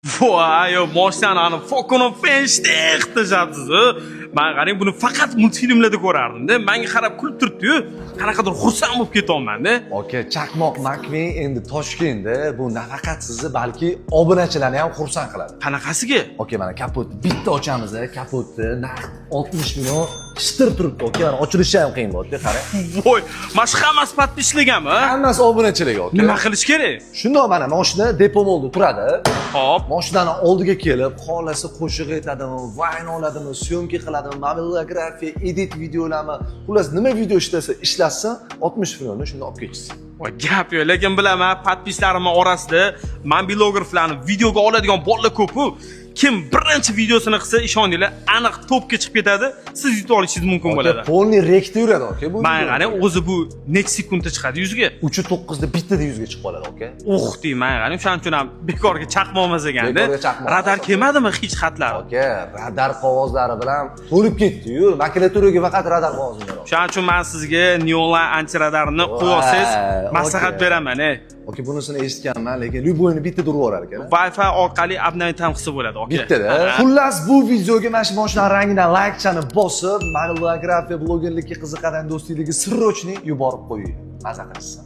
Voy, moshinani Falcon Fenstex deyapsiz. Men qarang buni faqat multfilmlarda ko'rardim-da. Menga qarab kulib turibdi-yu, qanaqadir xursand bo'lib ketyapman-da. Aka, Chaqmoq McQueen endi Toshkentda bu nafaqat sizni, balki obunachilarni ham xursand qiladi. Qanaqasiga? Aka, mana kapotni bitta ochamiz, kapotni naqd 60 million shitir turibdi. Aka, mana ochilishi ham qiyin bo'ldi, qarang. Voy, mana shu hammasi podpischiligami? Hammasi obunachilik, aka. Nima qilish kerak? Shundoq mana mashina depomolda turadi. Hop, Mashinaning oldiga kelib, xolasi qo'shiq aytadimi, vayn oladimi, syomka qiladimi, mobilografiya, edit videolarni, xullas nima video ishlatsa 60 millionni shunda olib ketishsin. voy gap yo'q, lekin bilaman, podpischlarimning orasida mobilograflarni videoga oladigan bolalar ko'p-ku. Kim birinchi videosini qilsa, ishoninglar, aniq topga chiqib ketadi, siz yutib olishingiz mumkin bo'ladi. Polni rekda yuradi, aka, bu. Men qarang, o'zi bu necha sekundda chiqadi yuzga? 3.9 da bittada yuzga chiqib qoladi, aka. Deyman, qarang, o'shaning uchun ham bekorga chaqmoqmas ekanda. Bekorga chaqmoq. Radar kelmadimi hech xatlari? Aka, radar qog'ozlari bilan to'lib ketdi-yu. Makulaturaga faqat radar qog'ozi bor. Shuning uchun men sizga Neonline antiradarni qo'yasiz, maslahat beraman. Aka, bunisini eshitganman, lekin lyuboyni bittada urib yuborar ekan. Wi-Fi orqali update ham qilsa bo'ladi, aka. Bittada. Xullas, bu videoga mana shu mashina rangidan like-chani bosib, mobilografiya, blogerlikka qiziqadigan do'stingizni sirrochni yuborib qo'ying. Maza qilsin.